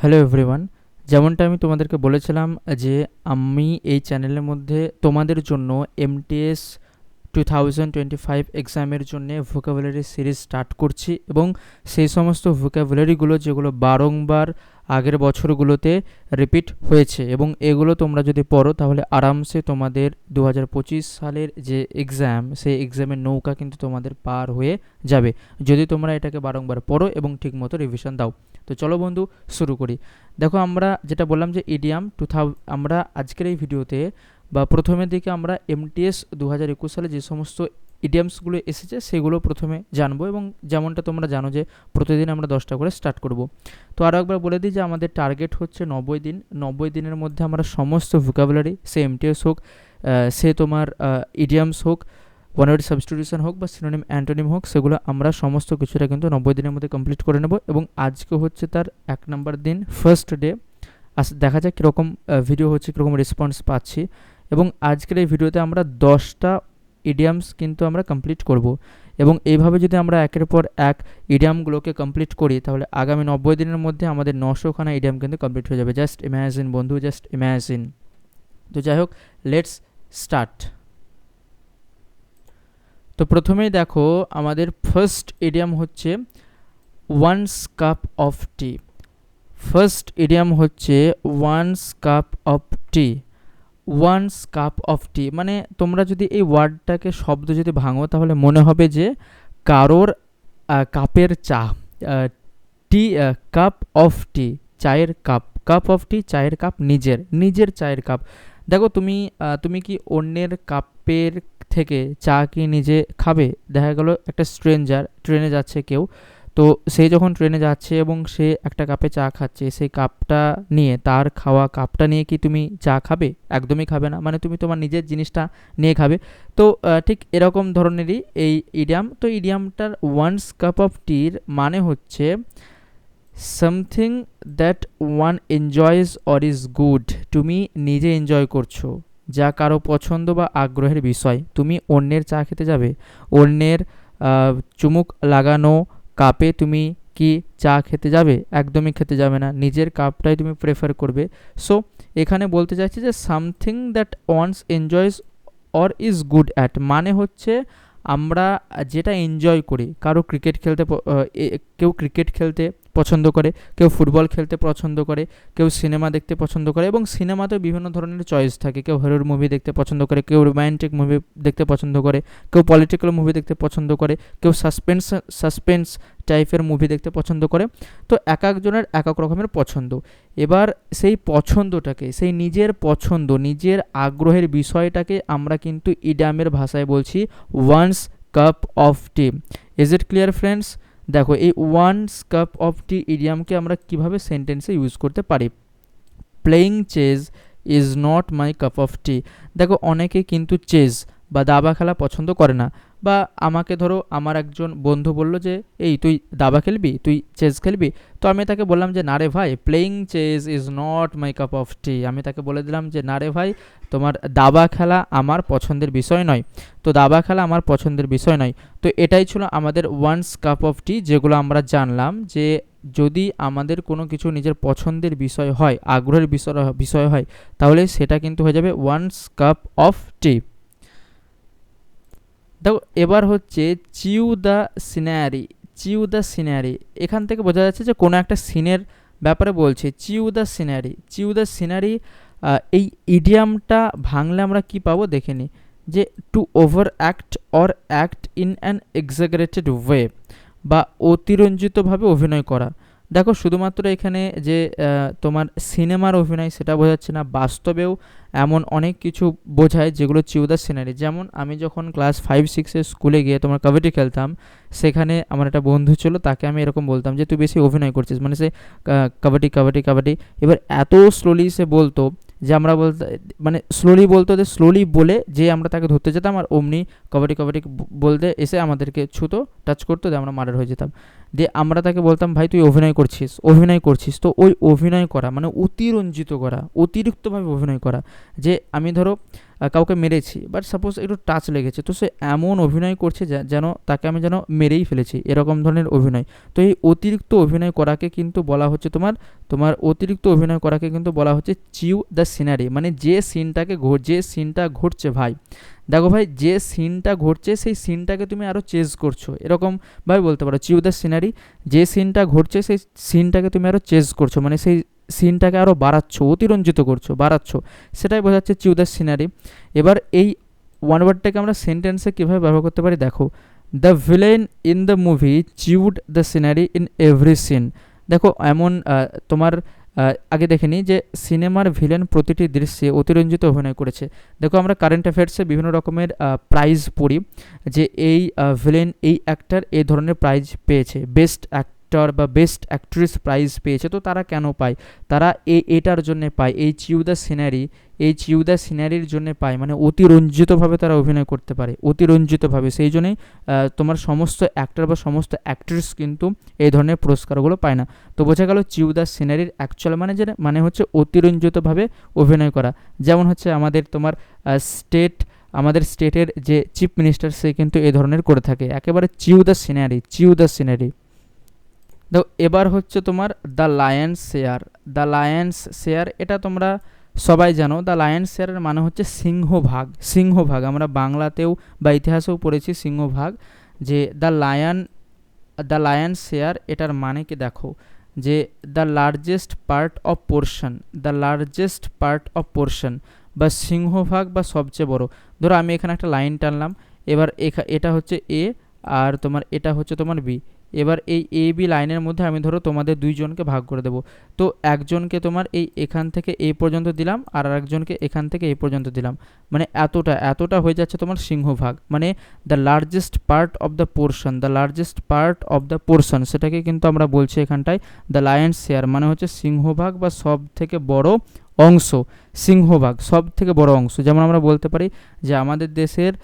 Hello everyone, যেমনটা আমি তোমাদেরকে বলেছিলাম যে আমি এই চ্যানেলের মধ্যে তোমাদের জন্য এমটিএস 2025 এক্সামের জন্য ভোকাবুলারি সিরিজ স্টার্ট করছি এবং সেই সমস্ত ভোকাবুলারিগুলো যেগুলো বারংবার আগের বছরগুলোতে রিপিট হয়েছে এবং এগুলো তোমরা যদি পড়ো তাহলে আরামসে তোমাদের 2025 সালের যে এক্সাম সেই এক্সামের নৌকা কিন্তু তোমাদের পার হয়ে যাবে যদি তোমরা এটাকে বারংবার পড়ো এবং ঠিকমতো রিভিশন দাও। তো চলো বন্ধু, শুরু করি। দেখো, আমরা যেটা বললাম যে ইডিয়াম আমরা আজকের এই ভিডিওতে বা প্রথমের দিকে আমরা এমটিএস 2021 সালে যে সমস্ত ইডিয়ামসগুলো এসেছে সেগুলো প্রথমে জানবো এবং যেমনটা তোমরা জানো যে প্রতিদিন আমরা 10টা করে স্টার্ট করব। তো আরও একবার বলে দিই যে আমাদের টার্গেট হচ্ছে 90 দিন। 90 দিনের মধ্যে আমরা সমস্ত ভোকাবুলারি, সে এমটিএস হোক, সে তোমার ইডিয়ামস হোক, ওয়ান ওয়ার্ড সাবস্টিটিউশন হোক বা সিনোনিম অ্যান্টোনিম হোক, সেগুলো আমরা সমস্ত কিছুটা কিন্তু 90 দিনের মধ্যে কমপ্লিট করে নেব এবং আজকে হচ্ছে তার 1 নম্বর দিন, ফার্স্ট ডে। দেখা যাক কীরকম ভিডিও হচ্ছে, কীরকম রেসপন্স পাচ্ছি। এবং আজকের এই ভিডিওতে আমরা 10টা ইডিয়ামস কিন্তু আমরা কমপ্লিট করব এবং এইভাবে যদি আমরা একের পর এক ইডিয়ামগুলোকে কমপ্লিট করি তাহলে আগামী 90 দিনের মধ্যে আমাদের 900খানা ইডিয়াম কিন্তু কমপ্লিট হয়ে যাবে। জাস্ট ইম্যাজিন বন্ধু, জাস্ট ইম্যাজিন। তো যাই হোক, লেটস স্টার্ট। তো প্রথমেই দেখো, আমাদের ফার্স্ট ইডিয়াম হচ্ছে one's cup of tea. First idiom হচ্ছে one's cup of tea. One's cup of tea মানে তোমরা যদি এই ওয়ার্ডটাকে শব্দ যদি ভাঙো তাহলে মনে হবে যে কারোর কাপের চা। টি, কাপ অফ টি, চায়ের কাপ। কাপ অফ টি, চায়ের কাপ, নিজের নিজের চায়ের কাপ। দেখো, তুমি কি অন্যের কাপের থেকে চা কি নিজে খাবে? দেখা গেল একটা স্ট্রেঞ্জার ট্রেনে যাচ্ছে কেউ, তো সে যখন ট্রেনে যাচ্ছে এবং সে একটা কাপে চা খাচ্ছে, সেই কাপটা নিয়ে, তার খাওয়া কাপটা নিয়ে কি তুমি চা খাবে? একদমই খাবে না, মানে তুমি তোমার নিজের জিনিসটা নিয়ে খাবে। তো ঠিক এরকম ধরনেরই এই ইডিয়াম। তো ইডিয়ামটার ওয়ান্স কাপ অফ টির মানে হচ্ছে something that one enjoys or is good. তুমি নিজে এনজয় করছো, যা কারো পছন্দ বা আগ্রহের বিষয়। তুমি অন্যের চা খেতে যাবে? অন্যের চুমুক লাগানো কাপে তুমি কি চা খেতে যাবে? একদমই খেতে যাবে না, নিজের কাপটাই তুমি প্রেফার করবে। সো এখানে বলতে চাইছি যে something that one's enjoys or is good at মানে হচ্ছে আমরা যেটা এনজয় করি। কারো ক্রিকেট খেলতে কেউ ক্রিকেট খেলতে পছন্দ করে, কেউ ফুটবল খেলতে পছন্দ করে, কেউ সিনেমা দেখতে পছন্দ করে এবং সিনেমাতেও বিভিন্ন ধরনের চয়েস থাকে। কেউ হরর মুভি দেখতে পছন্দ করে, কেউ রোম্যান্টিক মুভি দেখতে পছন্দ করে, কেউ পলিটিক্যাল মুভি দেখতে পছন্দ করে, কেউ সাসপেন্স টাইপের মুভি দেখতে পছন্দ করে। তো এক একজনের এক এক রকমের পছন্দ। এবার সেই পছন্দটাকে, সেই নিজের পছন্দ, নিজের আগ্রহের বিষয়টাকে আমরা কিন্তু ইডিয়ামের ভাষায় বলছি one's cup of tea. Is it clear friends? দেখো, এই ওয়ান্স কাপ অফ টি ইডিয়ামকে আমরা কিভাবে সেন্টেন্সে ইউজ করতে পারি। Playing chess is not my cup of tea. দেখো, অনেকে কিন্তু চেজ বা দাবা খেলা পছন্দ করে না। বা আমাকে ধরো, আমার একজন বন্ধু বলল যে এই তুই দাবা খেলবি, তুই চেজ খেলবি। তো আমি তাকে বললাম যে না রে ভাই, playing chess is not my cup of tea. আমি তাকে বলে দিলাম যে না রে ভাই, তোমার দাবা খেলা আমার পছন্দের বিষয় নয়। তো দাবা খেলা আমার পছন্দের বিষয় নয়। তো এটাই ছিল আমাদের ওয়ান্স কাপ অফ টি, যেগুলো আমরা জানলাম যে যদি আমাদের কোনো কিছু নিজের পছন্দের বিষয় হয়, আগ্রহের বিষয় হয়, তাহলে সেটা কিন্তু হয়ে যাবে ওয়ান্স কাপ অফ টি। দেখো, এবার হচ্ছে chew the scenery. Chew the scenery, এখান থেকে বোঝা যাচ্ছে যে কোনো একটা সিনের ব্যাপারে বলছে। Chew the scenery, chew the scenery, এই ইডিয়ামটা ভাঙলে আমরা কি পাবো দেখে নিই। যে to over act or act in an exaggerated way, বা অতিরঞ্জিতভাবে অভিনয় করা। দেখো, শুধুমাত্র এখানে যে তোমার সিনেমার অভিনয় সেটা বোঝাচ্ছে না, বাস্তবেও এমন অনেক কিছু বোঝায় যেগুলো চিউ দ্য সিনারি। যেমন আমি যখন ক্লাস 5-6 স্কুলে গিয়ে তোমার কাবাডি খেলতাম, সেখানে আমার একটা বন্ধু ছিল, তাকে আমি এরকম বলতাম যে তুই বেশি অভিনয় করছিস, মানে সে কাবাডি কাবাডি কাবাডি। এবার এত স্লোলি সে বলতো যে আমরা বলতে, মানে স্লোলি বলতো, যে স্লোলি বলে যে আমরা তাকে ধরতে যেতাম আর অমনি কাবাডি কাবাডি বলতে এসে আমাদেরকে ছুতো, টাচ করতো, দিয়ে আমরা মার্ডার হয়ে যেতাম। দিয়ে আমরা তাকে বলতাম ভাই তুই অভিনয় করছিস, অভিনয় করছিস। তো ওই অভিনয় করা মানে অতিরঞ্জিত করা, অতিরিক্তভাবে অভিনয় করা। যে আমি ধরো কাউকে মেরেছি, বাট সাপোজ একটু টাচ লেগেছে, তো সে এমন অভিনয় করছে যেন তাকে আমি যেন মেরেই ফেলেছি, এরকম ধরনের অভিনয়। তো এই অতিরিক্ত অভিনয় করাকে কিন্তু বলা হচ্ছে তোমার অতিরিক্ত অভিনয় করাকে কিন্তু বলা হচ্ছে চিউ দ্য সিনারি, মানে যে সিনটা ঘটছে ভাই, দেখো ভাই যে সিনটা ঘটছে সেই সিনটাকে তুমি আরও চেঞ্জ করছো, এরকমভাবে বলতে পারো চিউ দ্য সিনারি, যে সিনটা ঘটছে সেই সিনটাকে তুমি আরও চেঞ্জ করছো, মানে সেই সিনটাকে আরও অতিরঞ্জিত করছো, সেটাই বোঝাচ্ছে চিউ দ্য সিনারি। এবার এই ওয়ান ওয়ার্ডটাকে আমরা সেন্টেন্সে কীভাবে ব্যবহার করতে পারি দেখো, the villain in the movie chewed the scenery in every scene. দেখো এমন তোমার আগে দেখে নিই যে সিনেমার ভিলেন প্রতিটি দৃশ্যে অতিরঞ্জিত অভিনয় করেছে। দেখো আমরা কারেন্ট অ্যাফেয়ার্সে বিভিন্ন রকমের প্রাইজ পড়ি যে এই ভিলেন, এই অ্যাক্টর এই ধরনের প্রাইজ পেয়েছে, বেস্ট অ্যাক্টর বা বেস্ট অ্যাক্ট্রেস প্রাইজ পেয়েছে। তো তারা কেন পায়? তারা এটার জন্য পায়, এই চিউ দ্য সিনারির জন্য পায়, মানে অতিরঞ্জিতভাবে তারা অভিনয় করতে পারে, অতিরঞ্জিতভাবে। সেই জন্যই তোমার সমস্ত অ্যাক্টর বা সমস্ত অ্যাক্ট্রেস কিন্তু এই ধরনের পুরস্কারগুলো পায় না। তো বোঝা গেল চিউ দ্য সিনারির অ্যাকচুয়াল মানে হচ্ছে অতিরঞ্জিতভাবে অভিনয় করা। যেমন হচ্ছে আমাদের স্টেটের যে চিফ মিনিস্টার, সে কিন্তু এই ধরনের করে থাকে, একেবারে চিউ দ্য সিনারি। তো এবার হচ্ছে তোমার দ্য লায়ন্স শেয়ার, এটা তোমরা সবাই জানো। দ্য লায়ন্স শেয়ারের মানে হচ্ছে সিংহভাগ। আমরা বাংলাতেও বা ইতিহাসেও পড়েছি সিংহভাগ, যে দ্য লায়ন্স শেয়ার এটার মানে কি দেখো, যে the largest part of portion বা সিংহভাগ বা সবচেয়ে বড়। ধরো আমি এখানে একটা লাইন টানলাম, এবার এটা হচ্ছে এ আর তোমার এটা হচ্ছে তোমার বি। এবার এই এ বি লাইনের মধ্যে আমি ধরো তোমাদের দুইজনকে ভাগ করে দেবো। তো একজনকে তোমার এখান থেকে এই পর্যন্ত দিলাম, আর আরেকজনকে এখান থেকে এই পর্যন্ত দিলাম, মানে এতটা হয়ে যাচ্ছে তোমার সিংহভাগ, মানে the largest part of the portion, সেটাকে কিন্তু আমরা বলছি এখানটায় দ্য লায়ন্স শেয়ার, মানে হচ্ছে সিংহভাগ বা সব থেকে বড় অংশ, সিংহভাগ সব থেকে বড় অংশ। যেমন আমরা বলতে পারি যে আমাদের দেশের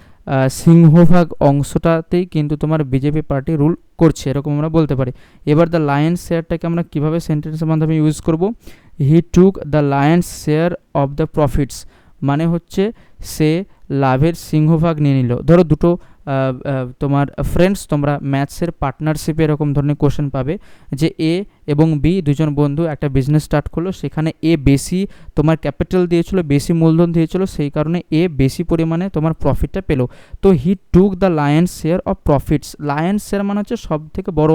সিংহভাগ অংশটাতেই কিন্তু তোমার বিজেপি পার্টি রুল করছে, এরকম আমরা বলতে পারি। এবার দ্য লায়ন্স শেয়ারটাকে আমরা কীভাবে সেন্টেন্সের মাধ্যমে ইউজ করব, he took the lion's share of the profits, মানে হচ্ছে সে লাভের সিংহভাগ নিয়ে নিল। ধরো দুটো তোমার ফ্রেন্ডস, তোমরা ম্যাথসের পার্টনারশিপে এরকম ধরনের কোশ্চেন পাবে যে এ এবং বি দুজন বন্ধু একটা বিজনেস স্টার্ট করলো, সেখানে এ বেশি তোমার ক্যাপিটাল দিয়েছিল, বেশি মূলধন দিয়েছিল, সেই কারণে এ বেশি পরিমাণে তোমার প্রফিটটা পেলো। তো he took the lion's share of profits, lion's share মানে হচ্ছে সব থেকে বড়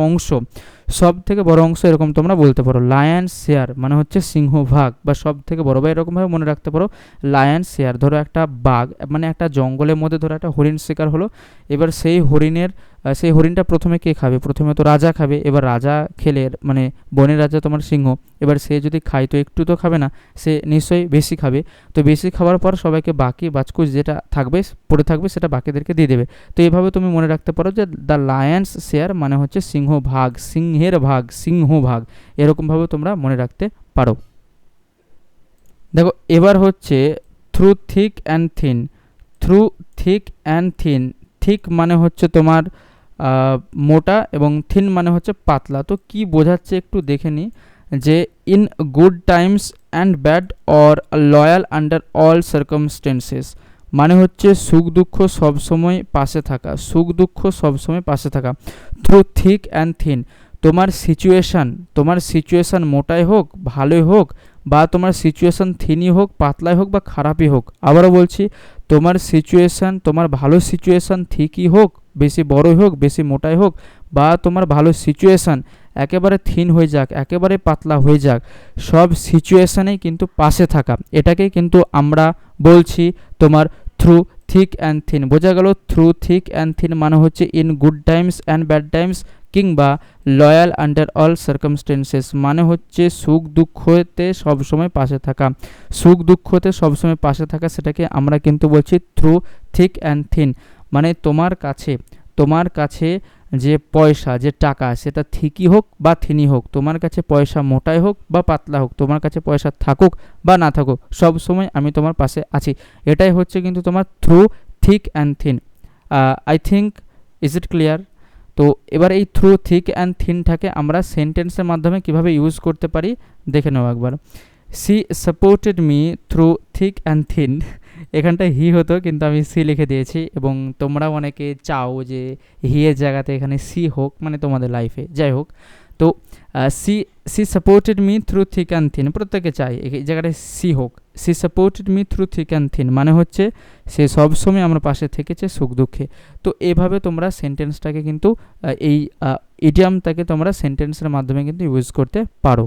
অংশ, এরকম তোমরা বলতে পারো। লায়ন্স শেয়ার মানে হচ্ছে সিংহভাগ বা সব থেকে বড়, বা এরকমভাবে মনে রাখতে পারো লায়ন্স শেয়ার। ধরো একটা বাঘ, মানে একটা জঙ্গলের মধ্যে ধরো একটা হরিণ শিকার হলো, এবার সেই হরিণটা প্রথমে কে খাবে? প্রথমে তো রাজা খাবে। এবার রাজা খেলে, মানে বনের রাজা তোমার সিংহ, এবার সে যদি খায় তো একটু তো খাবে না, সে নিশ্চয়ই বেশি খাবে। তো বেশি খাওয়ার পর সবাইকে বাকি বাচকুচ যেটা পড়ে থাকবে সেটা বাকিদেরকে দিয়ে দেবে। তো এইভাবে তুমি মনে রাখতে পারো যে দ্য লায়ন্স শেয়ার মানে হচ্ছে সিংহভাগ, এরকমভাবে তোমরা মনে রাখতে পারো। দেখো এবার হচ্ছে through thick and thin. Thick মানে হচ্ছে তোমার মোটা এবং থিন মানে হচ্ছে পাতলা। তো কি বোঝাচ্ছে একটু দেখে নিই, যে in good Times and bad or loyal under all circumstances, মানে হচ্ছে সুখ দুঃখ সবসময় পাশে থাকা। থ্রু থিক অ্যান্ড থিন, তোমার সিচুয়েশান মোটাই হোক, ভালোই হোক, বা তোমার সিচুয়েশান থিনই হোক, পাতলাই হোক বা খারাপই হোক। আবারও বলছি, তোমার ভালো সিচুয়েশান ঠিকই হোক, বেশি বড়ই হোক, বেশি মোটাই হোক, বা তোমার ভালো সিচুয়েশান একেবারে থিন হয়ে যাক, একেবারে পাতলা হয়ে যাক, সব সিচুয়েশানেই কিন্তু পাশে থাকা, এটাকেই কিন্তু আমরা বলছি তোমার থ্রু থিক অ্যান্ড থিন। বোঝা গেল, থ্রু থিক অ্যান্ড থিন মানে হচ্ছে in good Times and bad Times, কিংবা লয়াল আন্ডার অল সার্কামস্টেন্সেস, মানে হচ্ছে সুখ দুঃখতে সবসময় পাশে থাকা, সেটাকে আমরা কিন্তু বলছি থ্রু থিক অ্যান্ড থিন। মানে তোমার কাছে যে পয়সা, যে টাকা, সেটা থিকই হোক বা থিনই হোক, তোমার কাছে পয়সা মোটাই হোক বা পাতলা হোক, তোমার কাছে পয়সা থাকুক বা না থাকুক, সব সময় আমি তোমার পাশে আছি। এটাই হচ্ছে কিন্তু তোমার through thick and thin. I think is it clear? তো এবার এই থ্রু থিক অ্যান্ড থিনটাকে আমরা সেন্টেন্সের মাধ্যমে কিভাবে ইউজ করতে পারি দেখে নেব একবার। She supported me through thick and thin. এখানটায় হি হতো কিন্তু আমি সি লিখে দিয়েছি, এবং তোমরা অনেকে চাও যে হি এর জায়গাতে এখানে সি হোক, মানে তোমাদের লাইফে যাই হোক। তো she she supported me through thick and thin, প্রত্যেকে চাই এই জায়গাটায় সি হোক। She supported me through thick and thin মানে হচ্ছে সে সবসময় আমার পাশে থেকেছে সুখ দুঃখে। তো এভাবে তোমরা সেন্টেন্সটাকে কিন্তু এই ইডিয়ামটাকে তোমরা সেন্টেন্সের মাধ্যমে কিন্তু ইউজ করতে পারো।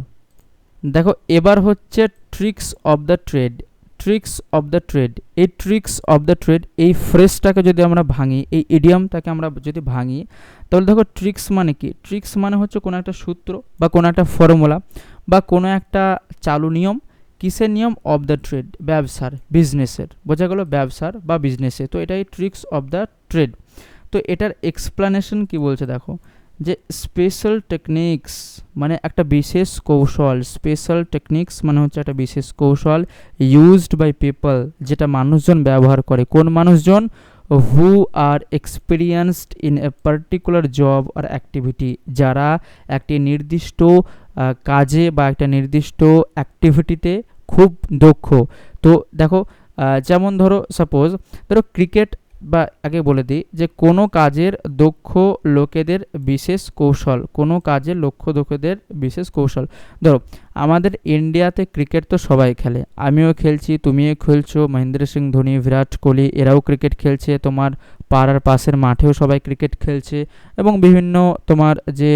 দেখো এবার হচ্ছে tricks of the trade. Tricks of the trade, এই ট্রিক্স অফ দ্য ট্রেড এই ফ্রেজটাকে যদি আমরা ভাঙি, এই ইডিয়ামটাকে আমরা যদি ভাঙি, তাহলে দেখো ট্রিক্স মানে কি? ট্রিক্স মানে হচ্ছে কোনো একটা সূত্র বা কোনো একটা ফর্মুলা বা কোনো একটা চালু নিয়ম। কিসের নিয়ম? অফ দ্য ট্রেড, ব্যবসার, বিজনেসের, বোঝা গেল ব্যবসার বা বিজনেসে। তো এটাই ট্রিক্স অফ দ্য ট্রেড। তো এটার এক্সপ্লানেশন কি বলছে দেখো, যে স্পেশাল টেকনিক্স মানে একটা বিশেষ কৌশল। স্পেশাল টেকনিক্স মানে হচ্ছে একটা বিশেষ কৌশল ইউজড বাই পিপল, যেটা মানুষজন ব্যবহার করে। কোন মানুষজন? Who are experienced in a particular job or activity, যারা একটি নির্দিষ্ট কাজে বা একটা নির্দিষ্ট অ্যাক্টিভিটিতে খুব দক্ষ। তো দেখো যেমন ধরো সাপোজ ধরো ক্রিকেট, বা আগে বলে দিই যে কোনো কাজের দক্ষ লোকেদের বিশেষ কৌশল, কোনো কাজের লোকেদের বিশেষ কৌশল। ধরো আমাদের ইন্ডিয়াতে ক্রিকেট তো সবাই খেলে, আমিও খেলছি, তুমিও খেলছো, মহেন্দ্র সিং ধোনি, বিরাট কোহলি এরাও ক্রিকেট খেলছে, তোমার পাড়ার পাশের মাঠেও সবাই ক্রিকেট খেলছে, এবং বিভিন্ন তোমার যে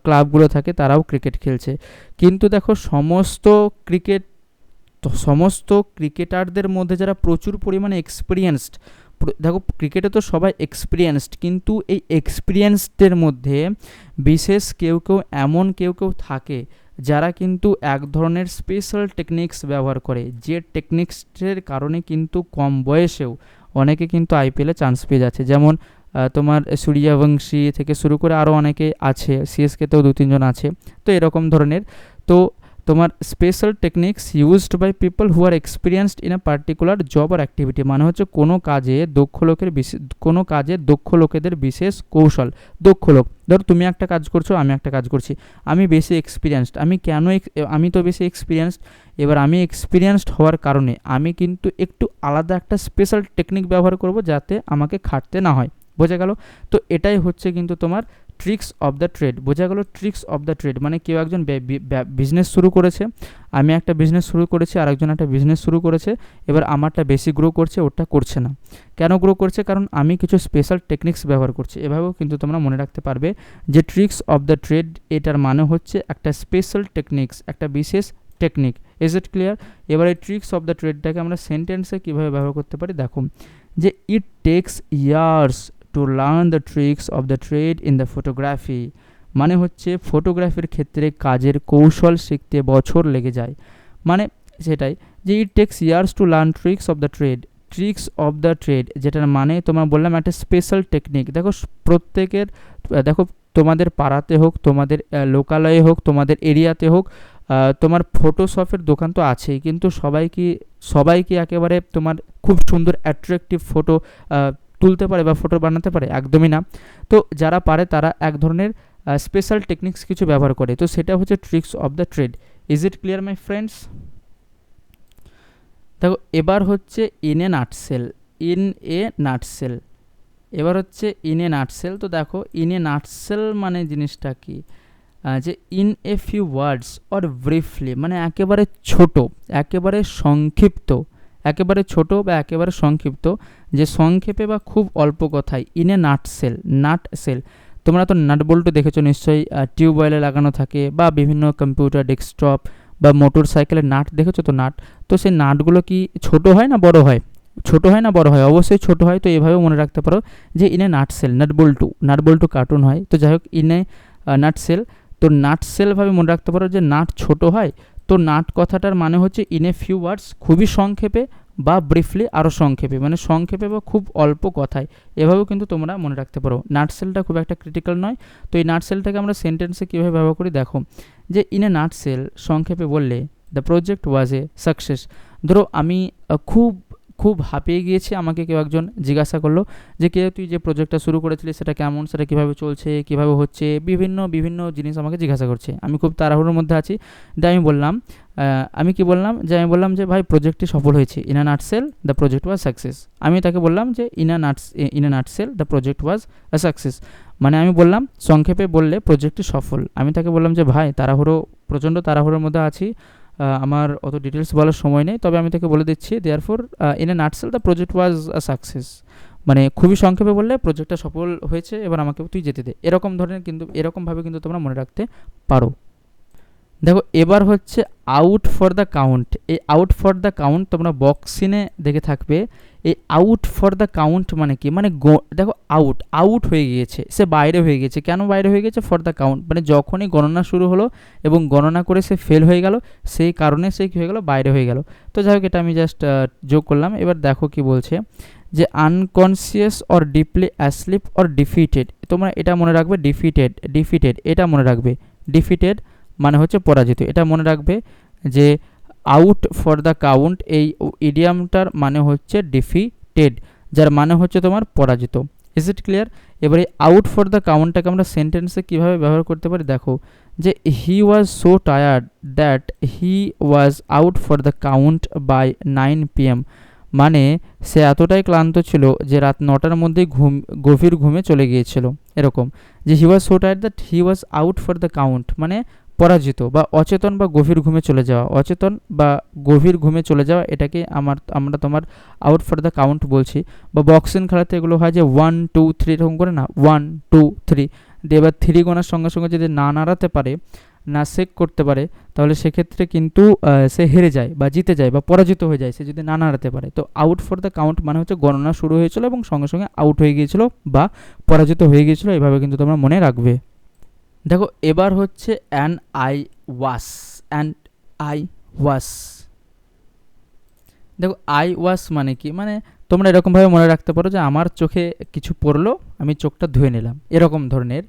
ক্লাবগুলো থাকে তারাও ক্রিকেট খেলছে। কিন্তু দেখো সমস্ত ক্রিকেটারদের মধ্যে যারা প্রচুর পরিমাণে এক্সপিরিয়েন্সড, দেখো ক্রিকেটে তো সবাই এক্সপিরিয়েন্সড, কিন্তু এই এক্সপিরিয়েন্সডের মধ্যে বিশেষ কেউ কেউ থাকে যারা কিন্তু এক ধরনের স্পেশাল টেকনিক্স ব্যবহার করে, যে টেকনিক্সের কারণে কিন্তু কম বয়সেও অনেকে কিন্তু আইপিএলে চান্স পেয়ে যাচ্ছে। যেমন তোমার সূর্যবংশী থেকে শুরু করে আরও অনেকে আছে, সিএসকেতেও 2-3 জন আছে। তো এরকম ধরনের তো তোমার special techniques used by people who are experienced in a particular job or activity, মানে হচ্ছে কোনো কাজে দক্ষ লোকেদের বিশেষ কৌশল। দক্ষ লোক, ধরো তুমি একটা কাজ করছো, আমি একটা কাজ করছি, আমি বেশি এক্সপিরিয়েন্সড, আমি তো বেশি এক্সপিরিয়েন্সড। এবার আমি এক্সপিরিয়েন্সড হওয়ার কারণে আমি কিন্তু একটু আলাদা একটা স্পেশাল টেকনিক ব্যবহার করব যাতে আমাকে খাটতে না হয়, বোঝা গেল? তো এটাই হচ্ছে কিন্তু তোমার ট্রিক্স অফ দ্য ট্রেড, বোঝা গেল? ট্রিক্স অফ দ্য ট্রেড মানে কেউ একজন বিজনেস শুরু করেছে, আমি একটা বিজনেস শুরু করেছি, আরেকজন একটা বিজনেস শুরু করেছে, এবার আমারটা বেশি গ্রো করছে, ওটা করছে না। কেন গ্রো করছে? কারণ আমি কিছু স্পেশাল টেকনিক্স ব্যবহার করছি। এভাবেও কিন্তু তোমরা মনে রাখতে পারবে যে ট্রিক্স অফ দ্য ট্রেড এটার মানে হচ্ছে একটা স্পেশাল টেকনিক্স, একটা বিশেষ টেকনিক। Is it clear? এবার এই ট্রিক্স অফ দ্য ট্রেডটাকে আমরা সেন্টেন্সে কীভাবে ব্যবহার করতে পারি দেখো, যে it takes years to learn the tricks of the trade in the photography, মানে হচ্ছে ফটোগ্রাফির ক্ষেত্রে কাজের কৌশল শিখতে বছর লেগে যায়। মানে সেটাই যে it takes years to learn tricks of the trade. Tricks of the trade যেটার মানে তোমার বললাম একটা স্পেশাল টেকনিক। দেখো প্রত্যেকের, দেখো তোমাদের পাড়াতে হোক, তোমাদের লোকালয়ে হোক, তোমাদের এরিয়াতে হোক, তোমার ফটোশপের দোকান তো আছেই, কিন্তু সবাই কি একেবারে তোমার খুব সুন্দর অ্যাট্রাকটিভ ফটো তুলতে পারে বা ফটো বানাতে পারে? একদমই না। তো যারা পারে তারা এক ধরনের স্পেশাল টেকনিক্স কিছু ব্যবহার করে, তো সেটা হচ্ছে tricks of the trade. Is it clear my friends? দেখো এবার হচ্ছে ইন এ নাটসেল। এবার হচ্ছে ইন এ নাটসেল। তো দেখো ইন এ নাটসেল মানে জিনিসটা কি, যে in a few words or briefly মানে একেবারে ছোট, একেবারে সংক্ষিপ্ত, একেবারে ছোট বা একেবারে সংক্ষিপ্ত, যে সংক্ষেপে বা খুব অল্প কথায়। ইন এ নাটসেল তোমরা তো নাট বল্টু দেখেছো নিশ্চয়ই, টিউবওয়েলে লাগানো থাকে, বা বিভিন্ন কম্পিউটার ডেস্কটপ বা মোটর সাইকেলের নাট দেখেছো তো নাট। তো সেই নাটগুলো কি ছোট হয় না বড় হয়? ছোট হয় না বড় হয়? অবশ্যই ছোট হয়। তো এভাবে মনে রাখতে পারো যে in a nutshell, nut Boltu cartoon হয়। তো যাই হোক ইন এ নাটসেল, তো নাটসেল ভাবে মনে রাখতে পারো যে নাট ছোট হয়। তো নাট কথাটার মানে হচ্ছে ইন এ ফিউ ওয়ার্ডস খুবই সংক্ষেপে, বা ব্রিফলি আরও সংক্ষেপে, মানে সংক্ষেপে বা খুব অল্প কথায়। এভাবেও কিন্তু তোমরা মনে রাখতে পারো। নাটসেলটা খুব একটা ক্রিটিক্যাল নয়। তো এই নাটসেলটাকে আমরা সেন্টেন্সে কীভাবে ব্যবহার করি দেখো, যে ইন এ নাটসেল সংক্ষেপে বললে the project was A success. ধরো আমি খুব হাঁপিয়ে গিয়েছি, আমাকে কেউ একজন জিজ্ঞাসা করলো যে তুই যে প্রজেক্টটা শুরু করেছিলি সেটা কেমন, সেটা কীভাবে চলছে, কীভাবে হচ্ছে, বিভিন্ন জিনিস আমাকে জিজ্ঞাসা করছে। আমি খুব তাড়াহুড়োর মধ্যে আছি, তাই আমি বললাম আমি কি বললাম যে আমি বললাম যে ভাই প্রজেক্টটি সফল হয়েছে, in a nutshell the project was success. আমি তাকে বললাম যে in a nutshell the project was a success, মানে আমি বললাম সংক্ষেপে বললে প্রজেক্টটি সফল। আমি তাকে বললাম যে ভাই প্রচণ্ড তাড়াহুড়োর মধ্যে আছি, আমার অত ডিটেলস বলার সময় নেই, তবে আমি তাকে বলে দিচ্ছি therefore in a nutshell the project was a success, মানে খুবই সংক্ষেপে বললে প্রজেক্টটা সফল হয়েছে, এবার আমাকে তুই যেতে দে, এরকম ধরনের কিন্তু এরকমভাবে কিন্তু তোমরা মনে রাখতে পারো। দেখো এবার হচ্ছে আউট ফর দ্য কাউন্ট। এই আউট ফর দ্য কাউন্ট তোমরা বক্সিনে দেখে থাকবে। এই আউট ফর দ্য কাউন্ট মানে কি, মানে দেখো আউট হয়ে গিয়েছে, সে বাইরে হয়ে গেছে। কেন বাইরে হয়ে গেছে? ফর দ্য কাউন্ট, মানে যখনই গণনা শুরু হলো এবং গণনা করে সে ফেল হয়ে গেল, সেই কারণে সে কী হয়ে গেল, বাইরে হয়ে গেল। তো যাই হোক, এটা আমি জাস্ট যোগ করলাম। এবার দেখো কি বলছে যে unconscious or deeply asleep or defeated. তোমরা এটা মনে রাখবে, ডিফিটেড এটা মনে রাখবে। ডিফিটেড মানে হচ্ছে পরাজিত, এটা মনে রাখবে যে আউট ফর দ্য কাউন্ট এই ইডিয়ামটার মানে হচ্ছে ডিফিটেড, যার মানে হচ্ছে তোমার পরাজিত। Is it clear? এবারে আউট ফর দ্য কাউন্টটাকে আমরা সেন্টেন্সে কীভাবে ব্যবহার করতে পারি দেখো, যে he was so tired that he was out for the count by 9 PM, মানে সে এতটাই ক্লান্ত ছিল যে রাত 9টার মধ্যেই গভীর ঘুমে চলে গিয়েছিল। এরকম যে he was so tired that he was out for the count, মানে পরাজিত বা অচেতন বা গভীর ঘুমে চলে যাওয়া, অচেতন বা গভীর ঘুমে চলে যাওয়া, এটাকে আমরা তোমার আউট ফর দ্য কাউন্ট বলছি। বা বক্সিং খেলাতে এগুলো হয় যে 1 2 3 এরকম করে না, 1 2 3 দিয়ে এবার 3 গোনার সঙ্গে সঙ্গে যদি না নাড়াতে পারে, না চেক করতে পারে, তাহলে সেক্ষেত্রে কিন্তু সে হেরে যায় বা জিতে যায় বা পরাজিত হয়ে যায়, সে যদি না নাড়াতে পারে। তো আউট ফর দ্য কাউন্ট মানে হচ্ছে গণনা শুরু হয়েছিল এবং সঙ্গে সঙ্গে আউট হয়ে গিয়েছিল বা পরাজিত হয়ে গিয়েছিল, এভাবে কিন্তু তোমরা মনে রাখবে। দেখো এবার হচ্ছে অ্যান আই ওয়াস। দেখো আই ওয়াস মানে কি, মানে তোমরা এরকমভাবে মনে রাখতে পারো যে আমার চোখে কিছু পড়লো, আমি চোখটা ধুয়ে নিলাম, এরকম ধরনের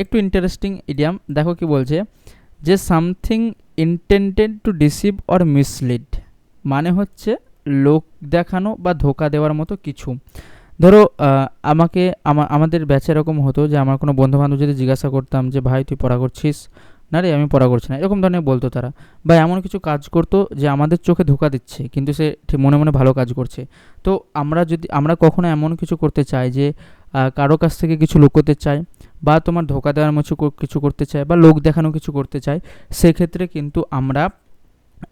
একটু ইন্টারেস্টিং ইডিয়াম। দেখো কি বলছে যে something intended to deceive or mislead, মানে হচ্ছে লোক দেখানো বা ধোকা দেওয়ার মতো কিছু। ধরো আমাদের ব্যাচে এরকম হতো যে আমার কোনো বন্ধুবান্ধব যদি জিজ্ঞাসা করতাম যে ভাই তুই পড়া করছিস? না রে আমি পড়া করছি না, এরকম ধরনের বলতো তারা। বা এমন কিছু কাজ করতো যে আমাদের চোখে ধোকা দিচ্ছে, কিন্তু সে ঠিক মনে মনে ভালো কাজ করছে। তো আমরা কখনো এমন কিছু করতে চাই যে কারো কাছ থেকে কিছু লুকোতে চাই, বা তোমার ধোকা দেওয়ার মতো কিছু করতে চাই, বা লোক দেখানো কিছু করতে চাই, সেক্ষেত্রে কিন্তু আমরা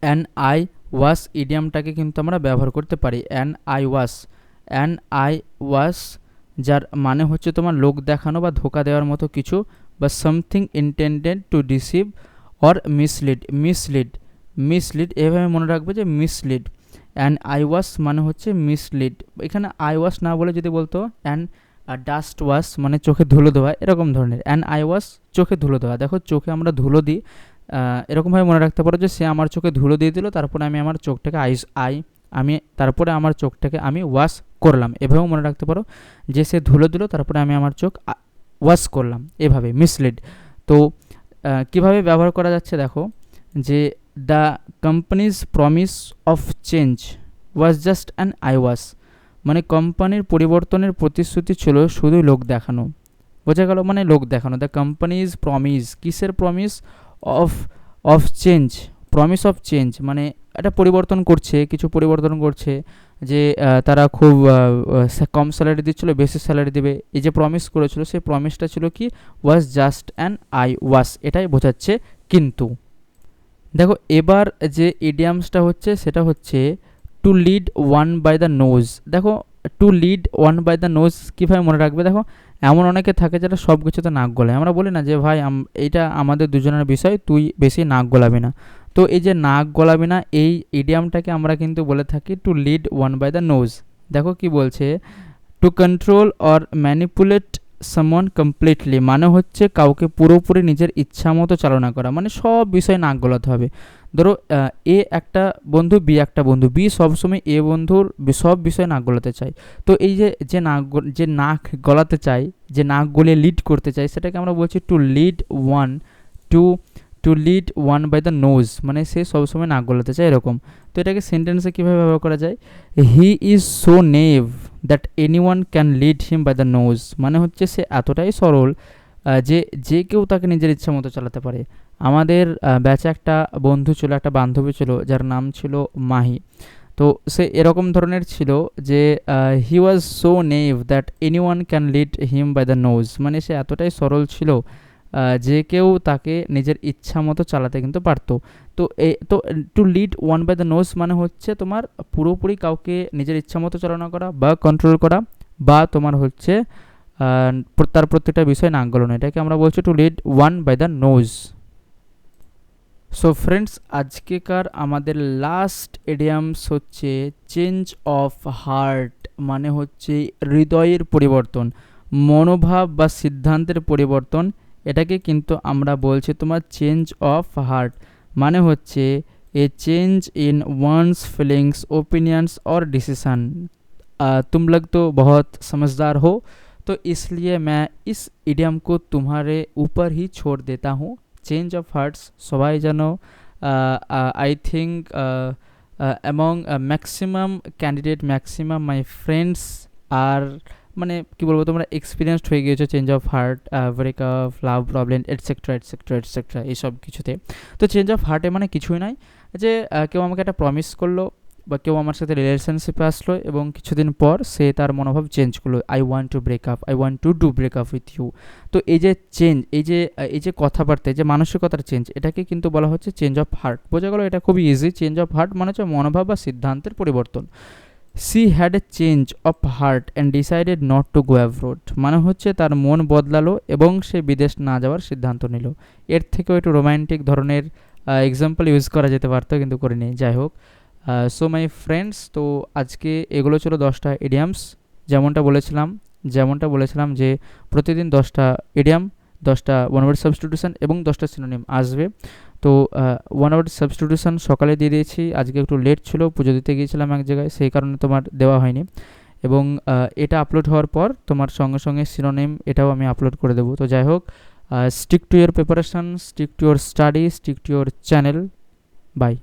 অ্যান আই ওয়াস ইডিয়ামটাকে কিন্তু আমরা ব্যবহার করতে পারি। অ্যান আই ওয়াস যার মানে হচ্ছে তোমার লোক দেখানো বা ধোকা দেওয়ার মতো কিছু, বা something intended to deceive or mislead এভাবে মনে রাখবে যে মিসলিড। অ্যান্ড আই ওয়াস মানে হচ্ছে মিসলিড। এখানে আই ওয়াস না বলে যদি বলতো অ্যান্ড ডাস্ট ওয়াশ, মানে চোখে ধুলো দেওয়া, এরকম ধরনের। অ্যান্ড আই ওয়াস চোখে ধুলো দেওয়া। দেখো চোখে আমরা ধুলো দিই, এরকমভাবে মনে রাখতে পারো যে সে আমার চোখে ধুলো দিয়ে দিল, তারপরে আমি আমার চোখটাকে তারপরে আমার চোখটাকে আমি ওয়াশ করলাম, এভাবেও মনে রাখতে পারো যে সে ধুলো দিল, তারপরে আমি আমার চোখ ওয়াশ করলাম, এভাবে মিসলিড। তো কিভাবে ব্যবহার করা যাচ্ছে দেখো, যে the companies promise of change was just an I wash, মানে কোম্পানির পরিবর্তনের প্রতিশ্রুতি ছিল শুধু লোক দেখানো। বোঝা গেল? মানে লোক দেখানো। দ্য কোম্পানিজ প্রমিস, কিসের promise? Of change, promise of change, মানে এটা পরিবর্তন করছে, কিছু পরিবর্তন করছে, যে তারা খুব কম স্যালারি দিচ্ছিল, বেশি স্যালারি দেবে, এই যে প্রমিস করেছিল, সেই প্রমিসটা ছিল কি? Was just an I wash, এটাই বোঝাচ্ছে। কিন্তু দেখো এবার যে ইডিয়ামসটা হচ্ছে সেটা হচ্ছে to lead one by the nose. দেখো to lead one by the nose কীভাবে মনে রাখবে? দেখো এমন অনেকে থাকে যারা সব কিছুতে নাক গলায়। আমরা বলি না যে ভাই এইটা আমাদের দুজনের বিষয়, তুই বেশি নাক গলাবি না। তো এই যে নাক গলাবি না, এই ইডিয়ামটাকে আমরা কিন্তু বলে থাকি to lead one by the nose. দেখো কি বলছে, to control or manipulate someone completely, মানে হচ্ছে কাউকে পুরোপুরি নিজের ইচ্ছা মতো চালনা করা, মানে সব বিষয়ে নাক গলাতে হবে। ধরো এ একটা বন্ধু, বি একটা বন্ধু, বি সবসময় এ বন্ধুর সব বিষয়ে নাক গলাতে চায়। তো এই যে নাক গলাতে চায়, যে নাক গলিয়ে লিড করতে চায়, সেটাকে আমরা বলছি to lead one by the nose, মানে সে সবসময় নাক গলাতে চায়, এরকম। তো এটাকে সেন্টেন্সে কীভাবে ব্যবহার করা যায়? He is so naive that anyone can lead him by the nose, মানে হচ্ছে সে এতটাই সরল যে কেউ তাকে নিজের ইচ্ছা মতো চালাতে পারে। আমাদের ব্যাচে একটা বন্ধু ছিল, একটা বান্ধবী ছিল যার নাম ছিল মাহি। তো সে এরকম ধরনের ছিল যে he was so naive that anyone can lead him by the nose, মানে সে এতটাই সরল ছিল যে কেউ তাকে নিজের ইচ্ছা মতো চালাতে কিন্তু পারতো। তো to lead one by the nose মানে হচ্ছে তোমার পুরোপুরি কাউকে নিজের ইচ্ছা মতো চালনা করা বা কন্ট্রোল করা, বা তোমার হচ্ছে তার প্রত্যেকটা বিষয় নাক গলানো, এটাকে আমরা বলছি to lead one by the nose. So friends, আজকেকার আমাদের লাস্ট এডিয়ামস হচ্ছে চেঞ্জ অফ হার্ট, মানে হচ্ছে হৃদয়ের পরিবর্তন, মনোভাব বা সিদ্ধান্তের পরিবর্তন। এটাকে কিন্তু আমরা বলছি তোমার চেঞ্জ অফ হার্ট, মানে হচ্ছে a change in one's feelings opinions और डिसीजन। तुम लोग तो बहुत समझदार हो, तो इसलिए मैं इस इडियम को तुम्हारे ऊपर ही छोड़ देता हूँ। চেঞ্জ অফ হার্টস সবাই যেন I think among maximum candidate, maximum my friends আর মানে কী বলবো, তোমরা এক্সপিরিয়েন্সড হয়ে গিয়েছো change of heart, breakup, love problem, etcetera etcetera etcetera এইসব কিছুতে। তো চেঞ্জ অফ হার্টে মানে কিছুই নাই যে কেউ আমাকে একটা প্রমিস করলো বা কেউ আমার সাথে রিলেশনশিপে আসলো এবং কিছুদিন পর সে তার মনোভাব চেঞ্জ করলো, I want to break up, I want to do break up with you. তো এই যে চেঞ্জ, এই যে কথাবার্তা, এই যে মানসিকতার চেঞ্জ, এটাকে কিন্তু বলা হচ্ছে চেঞ্জ অফ হার্ট। বোঝা গেল? এটা খুবই ইজি। চেঞ্জ অফ হার্ট মানে হচ্ছে মনোভাব বা সিদ্ধান্তের পরিবর্তন। She had a change of heart and decided not to go abroad, মানে হচ্ছে তার মন বদলালো এবং সে বিদেশ না যাওয়ার সিদ্ধান্ত নিল। এর থেকেও একটু রোম্যান্টিক ধরনের এক্সাম্পল ইউজ করা যেতে পারতো, কিন্তু করিনি। যাই হোক, সো মাই ফ্রেন্ডস, তো আজকে এগুলো ছিল 10টা ইডিয়ামস। যেমনটা বলেছিলাম যে প্রতিদিন 10টা ইডিয়াম, 10টা ওয়ান ওয়ার্ড সাবস্টিটিউশন এবং 10টা সিনোনিম আসবে। তো ওয়ান ওয়ার্ড সাবস্টিটিউশন সকালে দিয়ে দিয়েছি, আজকে একটু লেট ছিল, পুজো দিতে গিয়েছিলাম এক জায়গায়, সেই কারণে তোমার দেওয়া হয়নি। এবং এটা আপলোড হওয়ার পর তোমার সঙ্গে সঙ্গে সিনোনিম এটাও আমি আপলোড করে দেবো। তো যাই হোক, stick to your preparation, stick to your study, stick to your channel. By.